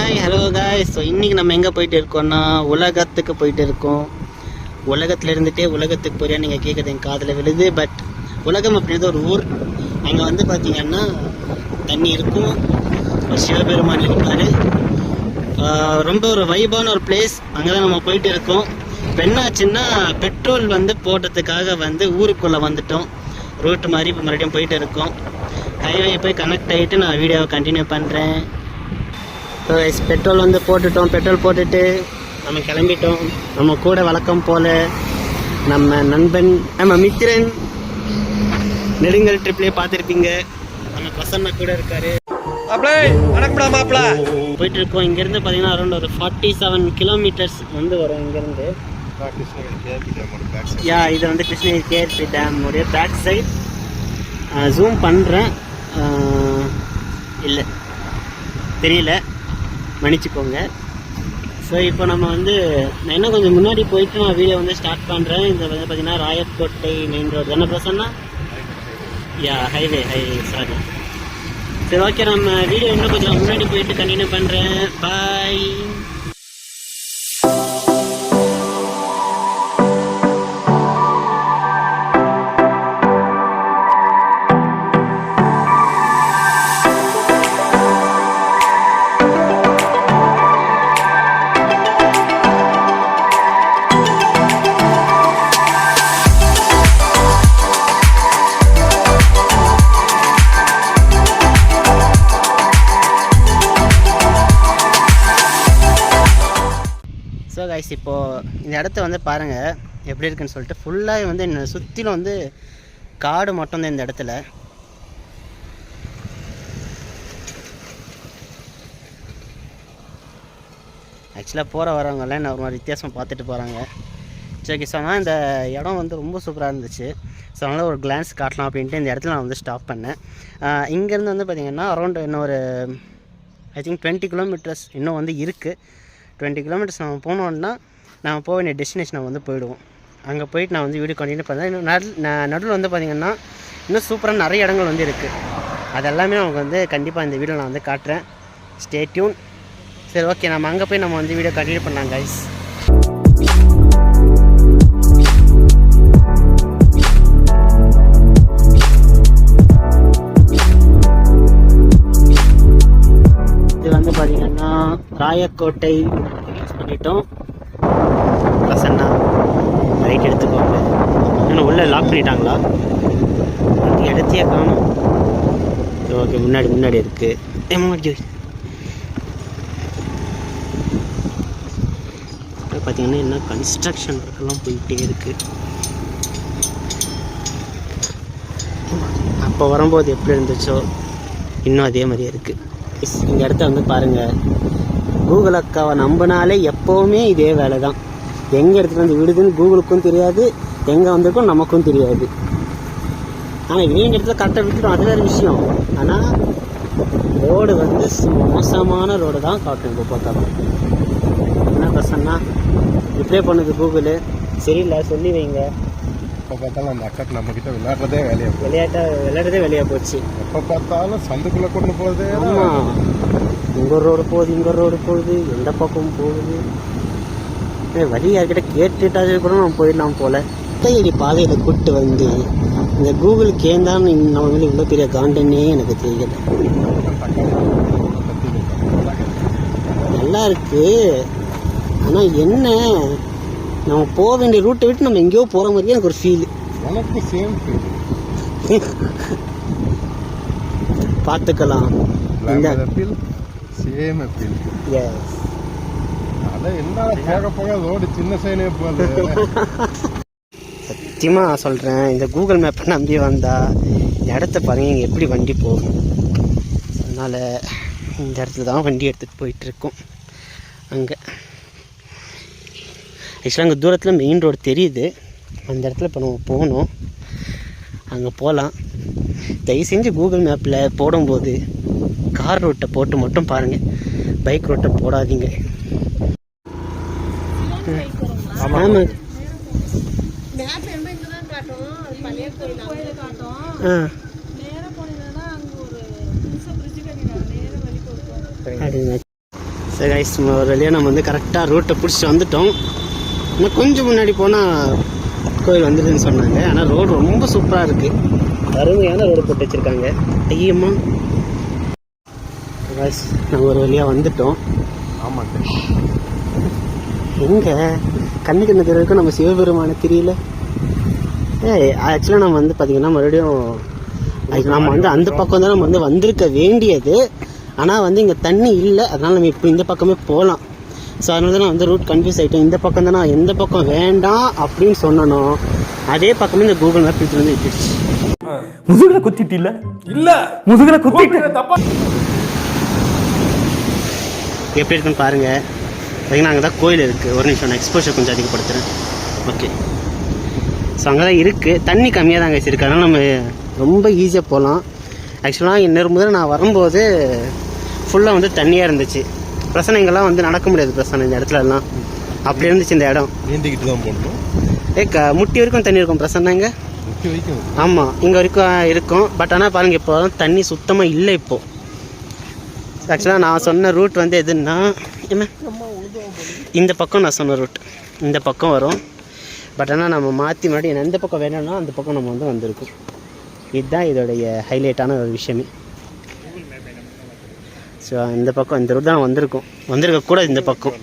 Hi hello guys. So இன்றைக்கி நம்ம எங்கே போயிட்டு இருக்கோம்னா உலகத்துக்கு போயிட்டு இருக்கோம். உலகத்தில் இருந்துகிட்டே உலகத்துக்கு போறியா நீங்கள் கேட்குறது என் காதில் விழுது. பட் உலகம் அப்படின்றது ஒரு ஊர். அங்கே வந்து பார்த்திங்கன்னா தண்ணி இருக்கும், ஒரு சிவபெருமான் இருப்பார். ரொம்ப ஒரு வைபான ஒரு பிளேஸ். அங்கே தான் நம்ம போயிட்டு இருக்கோம். இப்போ என்னாச்சுன்னா பெட்ரோல் வந்து போடுறதுக்காக வந்து ஊருக்குள்ளே வந்துட்டோம். ரூட் மாதிரி இப்போ மறுபடியும் போயிட்டு இருக்கோம். ஹைவே போய் கனெக்ட் ஆகிட்டு நான் வீடியோவை கண்டினியூ பண்ணுறேன். ஸோ பெட்ரோல் வந்து போட்டுட்டோம். பெட்ரோல் போட்டுட்டு நம்ம கிளம்பிட்டோம். நம்ம கூட வழக்கம் போல் நம்ம நண்பன், நம்ம மித்திரன் நெடுங்கல் ட்ரிப்லேயே பார்த்துருப்பீங்க. நம்ம பிரசன்னா கூட இருக்காரு. போயிட்டு இருக்கோம். இங்கேருந்து பார்த்தீங்கன்னா அரௌண்ட் ஒரு 47 கிலோமீட்டர்ஸ் வந்து வரும் இங்கேருந்து. இது வந்து கிருஷ்ணகிரி கேஆர்பி டேமுடைய பேக் சைட். ஜூம் பண்ணுறேன், இல்லை தெரியல, மன்னிச்சுக்கோங்க. ஸோ இப்போ நம்ம வந்து நான் இன்னும் கொஞ்சம் முன்னாடி போயிட்டு நான் வீடியோ வந்து ஸ்டார்ட் பண்ணுறேன். இந்த வந்து பார்த்தீங்கன்னா ராயக்கோட்டை மெயின் ரோடு தானே பிரசன்னா? Highway sorry. சரி, ஓகே, நம்ம வீடியோ இன்னும் கொஞ்சம் முன்னாடி போயிட்டு கண்டினியூ பண்ணுறேன். பாய். ஸோ கைஸ், இப்போது இந்த இடத்த வந்து பாருங்கள் எப்படி இருக்குன்னு சொல்லிட்டு. ஃபுல்லாக வந்து என்னை சுற்றிலும் வந்து காடு மட்டும்தான் இந்த இடத்துல. ஆக்சுவலாக போகிற வரவங்கெல்லாம் என்ன ஒரு மாதிரி வித்தியாசம் பார்த்துட்டு போகிறாங்க. சரி, ஸோ ஆனால் இந்த இடம் வந்து ரொம்ப சூப்பராக இருந்துச்சு. ஸோ அதனால் ஒரு கிளான்ஸ் காட்டலாம் அப்படின்ட்டு இந்த இடத்துல நான் வந்து ஸ்டாப் பண்ணேன். இங்கேருந்து வந்து பார்த்திங்கன்னா அரௌண்ட் இன்னும் ஒரு ஐ திங்க் 20 கிலோமீட்டர்ஸ் இன்னும் வந்து இருக்குது. 20 கிலோமீட்டர்ஸ் நம்ம போனோன்னா நம்ம போக வேண்டிய டெஸ்டினேஷனை வந்து போயிடுவோம். அங்கே போயிட்டு நான் வந்து வீடியோ கண்டினியூ பண்ணேன். இன்னும் நடுவில் வந்து பார்த்திங்கன்னா இன்னும் சூப்பராக நிறைய இடங்கள் வந்து இருக்குது. அதெல்லாமே நமக்கு வந்து கண்டிப்பாக இந்த வீடியோ நான் வந்து காட்டுறேன். Stay tune. சரி, ஓகே, நம்ம அங்கே போய் நம்ம வந்து வீடியோ கண்டினியூ பண்ணலாம் கைஸ். இது வந்து பார்த்திங்கன்னா ராயக்கோட்டை பண்ணிட்டோம். பிரசன்னா ரைட் எடுத்துக்கோங்க. இன்னும் உள்ளே லாக் பண்ணிட்டாங்களா? இடத்தையே காணும். ஓகே, முன்னாடி இருக்குது. பார்த்தீங்கன்னா என்ன கன்ஸ்ட்ரக்ஷன் ஒர்க்கெல்லாம் போயிட்டே இருக்குது. அப்போ வரும்போது எப்படி இருந்துச்சோ இன்னும் அதே மாதிரியே இருக்குது. இந்த இடத்த வந்து பாருங்கள். கூகுள் அக்காவை நம்பினாலே எப்போவுமே இதே வேலை தான். எங்கே இடத்துல வந்து விடுதுன்னு கூகுளுக்கும் தெரியாது, எங்கே வந்திருக்கோம் நமக்கும் தெரியாது. ஆனால் வேண்டிய இடத்துல கரெக்டாக விட்டுடும், அது வேறு விஷயம். ஆனால் ரோடு வந்து மோசமான ரோடு தான் காட்டும். இப்போ பார்த்தாலும் என்ன பிரச்சனைனா ரிப்ளை பண்ணுது கூகுளு. சரியில்லை, சொல்லி வைங்க. எப்போ பார்த்தாலும் அந்த அக்காக்கு நம்மக்கிட்ட விளையாடுறதே வேலையாக போச்சு. எப்போ பார்த்தாலும் சந்துக்குள்ளே கொண்டு போகுது. ஆமாம், இங்கே ரோடு போகுது, எந்த பக்கம் போகுது. வழி யார்கிட்ட கேட்டுட்டாது கூட நம்ம போயிடலாம் போல். கையடி பாதையில் கூப்பிட்டு வந்து இந்த கூகுளுக்கு ஏந்தான்னு நம்ம மேலே இவ்வளோ பெரிய காண்டனே எனக்கு தெரியல. நல்லா இருக்குது, ஆனால் என்ன நம்ம போக வேண்டிய ரூட்டை விட்டு நம்ம எங்கேயோ போகிற மாதிரியே எனக்கு ஒரு ஃபீல். எனக்கு சேம் ஃபீல். பார்த்துக்கலாம். சத்தியமாக நான் சொல்கிறேன், இந்த கூகுள் மேப்பை நம்பி வந்தால் இந்த இடத்த பாருங்கள் இங்கே எப்படி வண்டி போகும். அதனால் இந்த இடத்துல தான் வண்டி எடுத்துகிட்டு போயிட்டுருக்கோம். அங்கே ஆக்சுவலாக அங்கே தூரத்தில் மெயின் ரோடு தெரியுது. அந்த இடத்துல இப்போ நம்ம போகணும். அங்கே போகலாம். தயவு செஞ்சு கூகுள் மேப்பில் போடும்போது கார் ரோட்டை போட்டு மட்டும் பாருங்கள், பைக் ரோட்டை போடாதீங்க. ஆமாம், சரி கைஸ், ஒரு வழியாக நம்ம வந்து கரெக்டாக ரூட்டை பிடிச்சிட்டு வந்துட்டோம். இன்னும் கொஞ்சம் முன்னாடி போனால் கோயில் வந்துடுதுன்னு சொன்னாங்க. ஆனால் ரோடு ரொம்ப சூப்பராக இருக்குது, அருமையான ரோடு போட்டு வச்சுருக்காங்க. ஐயம்மா கைஸ், நம்ம ஒரு வழியாக வந்துட்டோம். ஆமாங்க, எங்கே கண்ணுக்கு என்ன தெரியறதுக்கும் நம்ம சிவபெருமான தெரியல. ஆக்சுவலாக நம்ம வந்து பார்த்திங்கன்னா மறுபடியும் நம்ம வந்து அந்த பக்கம் தான் நம்ம வந்து வந்திருக்க வேண்டியது. ஆனால் வந்து இங்கே தண்ணி இல்லை, அதனால் நம்ம இப்போ இந்த பக்கமே போகலாம். ஸோ அதனால தான் நான் வந்து ரூட் கன்ஃபியூஸ் ஆகிட்டேன். இந்த பக்கம் தான் நான் எந்த பக்கம் வேண்டாம் அப்படின்னு சொன்னனோ அதே பக்கமே இந்த கூகுள் மேப் எடுத்து வந்து விட்டுருச்சு. முதுகுல குத்திட்டு இல்ல முதுகுல குத்திட்டு எப்படி இருக்குன்னு பாருங்கள். பார்த்தீங்கன்னா அங்கே தான் கோயில் இருக்குது. ஒரு நிமிஷம் நான் எக்ஸ்போஷர் கொஞ்சம் அதிகப்படுத்துகிறேன். ஓகே, ஸோ அங்கே தான் இருக்குது. தண்ணி கம்மியாக தான் அங்கே இருக்குது, அதனால் நம்ம ரொம்ப ஈஸியாக போகலாம். ஆக்சுவலாக இன்னொரு முதல்ல நான் வரும்போது ஃபுல்லாக வந்து தண்ணியாக இருந்துச்சு. பிரச்சனைங்கள்லாம் வந்து நடக்க முடியாது பிரச்சனை இந்த இடத்துலலாம். அப்படி இருந்துச்சு இந்த இடம். நீந்திக்கிட்டு தான் போடணும். முட்டி வரைக்கும் தண்ணி இருக்கும் பிரச்சனைங்க. முட்டி வரைக்கும்? ஆமாம், இங்கே வரைக்கும் இருக்கும். பட் ஆனால் பாருங்கள், இப்போ தண்ணி சுத்தமாக இல்லை இப்போது. ஆக்சுவலாக நான் சொன்ன ரூட் வந்து எதுன்னா என்ன, இந்த பக்கம் நான் சொன்ன ரூட் இந்த பக்கம் வரும். பட் ஆனால் நம்ம மாற்றி மாட்டி எந்த பக்கம் வேணும்னா அந்த பக்கம் நம்ம வந்து வந்திருக்கோம். இதுதான் இதோடைய ஹைலைட்டான ஒரு விஷயமே. ஸோ இந்த பக்கம் இந்த ரூட் தான் வந்திருக்கோம். வந்திருக்க கூட இந்த பக்கம்.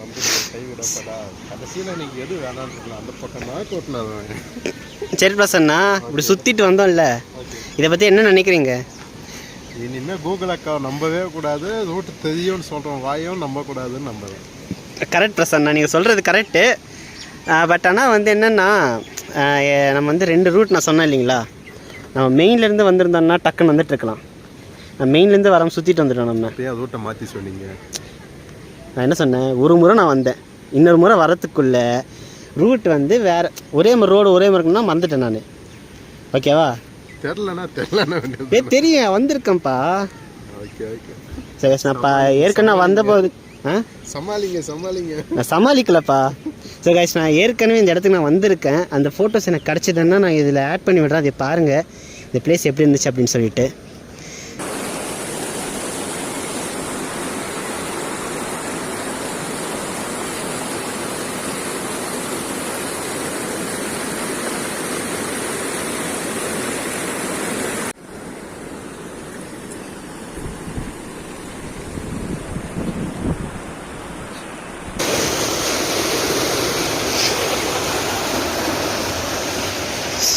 கடைசியில் நீங்கள் எது வேணான்னு அந்த பக்கம் தான் கூட்டினாங்க. சரி பிரசன்னா, இப்படி சுற்றிட்டு வந்தோம்ல, இதை பற்றி என்ன நினைக்கிறீங்க? இனிமேல் கூகுள் அக்கா நம்பவே கூடாது. ரூட்டு தெரியும்னு சொல்கிறோம் வாயும் நம்பக்கூடாதுன்னு நம்புவேன். கரெக்ட் பிரசன்னா, நீங்கள் சொல்கிறது கரெக்டு. பட் ஆனால் வந்து என்னென்னா, நம்ம வந்து 2 ரூட் நான் சொன்னேன் இல்லைங்களா. நம்ம மெயின்லேருந்து வந்திருந்தோம்னா டக்குன்னு வந்துட்டு இருக்கலாம். மெயின்லேருந்து வராமல் சுற்றிட்டு வந்துட்டோம். நம்ம ரூட்டை மாற்றி சொன்னீங்க. நான் என்ன சொன்னேன், ஒரு முறை நான் வந்தேன், இன்னொரு முறை வரத்துக்குள்ளே ரூட் வந்து வேறு ஒரே மாதிரி ரோடு ஒரே மாதிரி இருக்குன்னா மறந்துட்டேன் நான். ஓகேவா? தெரிலண்ணா தெரியும், வந்திருக்கேன்ப்பா. ஓகே ஓகே சரி, நான்ப்பா ஏற்கனவே வந்தபோது சமாளிங்க நான் சமாளிக்கலப்பா. ஸோ கைஸ், நான் ஏற்கனவே இந்த இடத்துக்கு நான் வந்திருக்கேன். அந்த ஃபோட்டோஸ் எனக்கு கிடச்சிதுன்னா நான் இதில் ஆட் பண்ணி விடுறேன். அதை பாருங்கள், இந்த பிளேஸ் எப்படி இருந்துச்சு அப்படின்னு சொல்லிட்டு.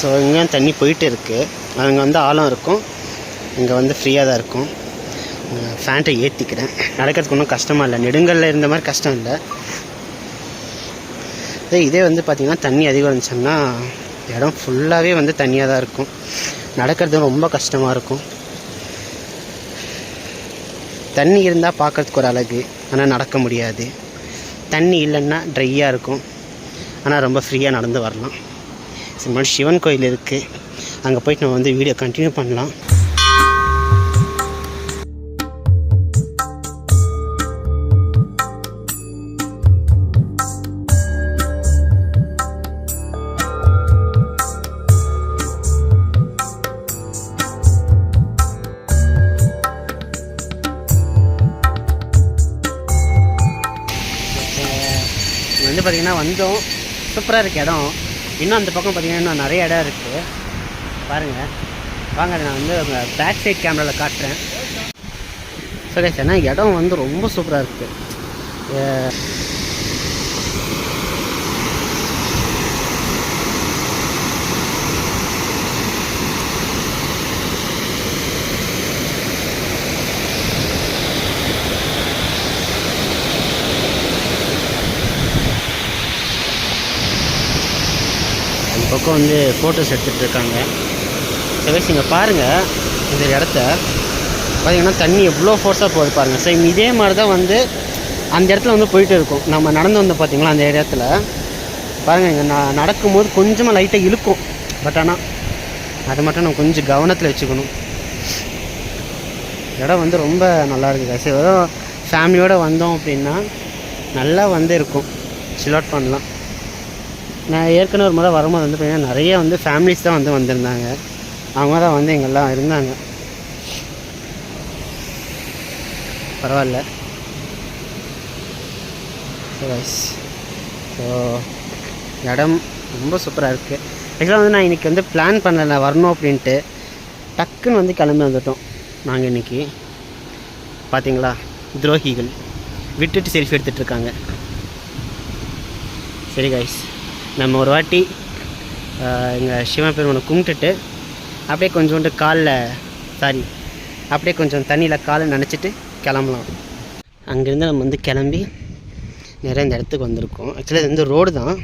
ஸோ இங்கே தண்ணி போயிட்டு இருக்குது. அங்கே வந்து ஆழம் இருக்கும், இங்கே வந்து ஃப்ரீயாக தான் இருக்கும். ஃபேண்ட்டை ஏற்றிக்கிறேன். நடக்கிறதுக்கு ஒன்றும் கஷ்டமாக இல்லை, நெடுங்கல்ல இருந்த மாதிரி கஷ்டம் இல்லை. இதே வந்து பார்த்திங்கன்னா தண்ணி அதிகம் இருந்துச்சுன்னா இடம் ஃபுல்லாகவே வந்து தண்ணியாக தான் இருக்கும். நடக்கிறது ரொம்ப கஷ்டமாக இருக்கும். தண்ணி இருந்தால் பார்க்குறதுக்கு ஒரு அழகு, ஆனால் நடக்க முடியாது. தண்ணி இல்லைன்னா ட்ரையாக இருக்கும், ஆனால் ரொம்ப ஃப்ரீயாக நடந்து வரலாம். மாதிரி சிவன் கோயில் இருக்குது, அங்கே போயிட்டு நம்ம வந்து வீடியோ கண்டினியூ பண்ணலாம். வந்து பார்த்திங்கன்னா வந்தோம், சூப்பராக இருக்குது இடம். இன்னும் அந்த பக்கம் பார்த்திங்கன்னா இன்னும் நிறைய இடம் இருக்குது பாருங்கள். வாங்க, நான் வந்து உங்கள் பேக் சைட் கேமராவில் காட்டுறேன். சரி சார், இடம் வந்து ரொம்ப சூப்பராக இருக்குது. அந்த பக்கம் வந்து ஃபோட்டோஸ் எடுத்துகிட்டு இருக்காங்க. சரி, இங்கே பாருங்கள், இந்த இடத்த பார்த்திங்கன்னா தண்ணி எவ்வளோ ஃபோர்ஸாக போகுது பாருங்கள். ஸோ இதே மாதிரி தான் வந்து அந்த இடத்துல வந்து போயிட்டு இருக்கும். நம்ம நடந்து வந்து பார்த்திங்களா அந்த இடத்துல பாருங்கள், இங்கே நடக்கும்போது கொஞ்சமாக லைட்டாக இழுக்கும். பட் ஆனால் அது மட்டும் நம்ம கொஞ்சம் கவனத்தில் வச்சுக்கணும். இடம் வந்து ரொம்ப நல்லா இருக்குது. சரி, ஏதோ ஃபேமிலியோடு வந்தோம் அப்படின்னா நல்லா வந்து இருக்கும், சில் அவுட் பண்ணலாம். நான் ஏற்கனவே ஒரு முறை வரும்போது வந்து பார்த்தீங்கன்னா நிறைய வந்து ஃபேமிலிஸ் தான் வந்து வந்திருந்தாங்க. அவங்க தான் வந்து எங்கெல்லாம் இருந்தாங்க. பரவாயில்ல. ஸோ இடம் ரொம்ப சூப்பராக இருக்குது. ஆக்சுவலாக வந்து நான் இன்றைக்கி வந்து பிளான் பண்ணலை வரணும் அப்படின்ட்டு, டக்குன்னு வந்து கிளம்பி வந்துட்டோம் நாங்கள் இன்றைக்கி. பார்த்தீங்களா, துரோகிகள் விட்டுட்டு செல்ஃபி எடுத்துகிட்ருக்காங்க. சரி கைஸ், நம்ம ஒரு வாட்டி எங்கள் சிவபெருமானை கும்பிட்டுட்டு அப்படியே கொஞ்சோண்டு அப்படியே கொஞ்சம் தண்ணியில் காலை நனைச்சிட்டு கிளம்பலாம். அங்கேருந்து நம்ம வந்து கிளம்பி நிறைய இந்த இடத்துக்கு வந்திருக்கோம். ஆக்சுவலாக இது வந்து ரோடு தான்,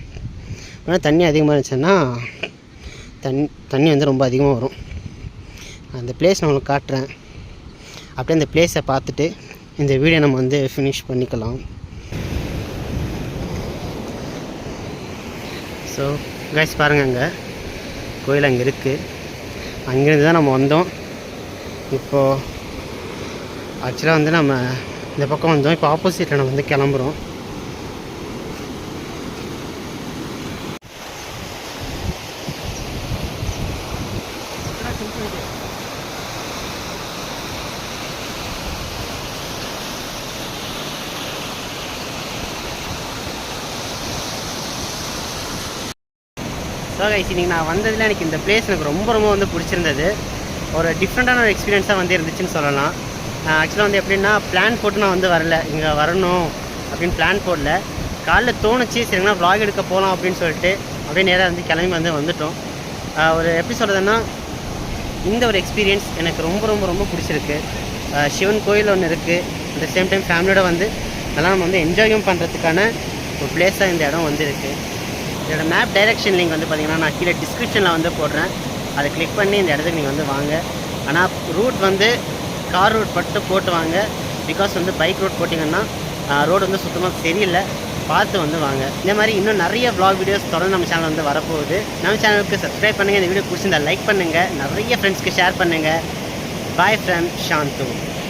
ஆனால் தண்ணி அதிகமாக இருந்துச்சுன்னா தண்ணி வந்து ரொம்ப அதிகமாக வரும். அந்த பிளேஸ் நான் உங்களுக்கு காட்டுறேன். அப்படியே அந்த பிளேஸை பார்த்துட்டு இந்த வீடியோ நம்ம வந்து ஃபினிஷ் பண்ணிக்கலாம். ஸோ கைஸ் பாருங்கள், அங்கே கோயில் அங்கே இருக்குது. அங்கேருந்து தான் நம்ம வந்தோம். இப்போது ஆக்சுவலாக வந்து நம்ம இந்த பக்கம் வந்தோம். இப்போ ஆப்போசிட்டில் நம்ம வந்து கிளம்புறோம். ஸோ கைஸ், இன்றைக்கி நான் வந்ததில் எனக்கு இந்த பிளேஸ் எனக்கு ரொம்ப வந்து பிடிச்சிருந்தது. ஒரு டிஃப்ரெண்ட்டான ஒரு எக்ஸ்பீரியன்ஸாக வந்து இருந்துச்சுன்னு சொல்லலாம். ஆக்சுவலாக வந்து எப்படின்னா, பிளான் போட்டு நான் வந்து வரல, இங்கே வரணும் அப்படின்னு பிளான் போடல. காலைல தோணுச்சு, சரிங்களா vlog எடுக்க போகலாம் அப்படின்னு சொல்லிட்டு அப்படியே நேராக வந்து கிளம்பி வந்துட்டோம். ஒரு எப்படி சொல்கிறதுன்னா, இந்த ஒரு எக்ஸ்பீரியன்ஸ் எனக்கு ரொம்ப பிடிச்சிருக்கு. சிவன் கோயில் ஒன்று இருக்குது, அட் த சேம் டைம் ஃபேமிலியோட வந்து அதெல்லாம் நம்ம வந்து என்ஜாயும் பண்ணுறதுக்கான ஒரு பிளேஸாக இந்த இடம் வந்து இருக்குது. இதோட மேப் டைரெக்ஷன் லிங்க் வந்து பார்த்திங்கன்னா நான் கீழே டிஸ்கிரிப்ஷனில் வந்து போடுறேன். அதை கிளிக் பண்ணி இந்த இடத்துக்கு நீங்கள் வந்து வாங்க. ஆனால் ரூட் வந்து கார் ரூட் மட்டும் போட்டு வாங்க. பிகாஸ் வந்து பைக் ரூட் போட்டிங்கன்னா ரோடு வந்து சுத்தமாக சரியில்லை, பார்த்து வந்து வாங்க. இந்த மாதிரி இன்னும் நிறைய vlog வீடியோஸ் தொடர்ந்து நம்ம சேனல் வந்து வரப்போகுது. நம்ம சேனலுக்கு சப்ஸ்கிரைப் பண்ணுங்கள். இந்த வீடியோ பிடிச்சிருந்தா லைக் பண்ணுங்கள், நிறைய ஃப்ரெண்ட்ஸ்க்கு ஷேர் பண்ணுங்கள். Bye from Sandhu.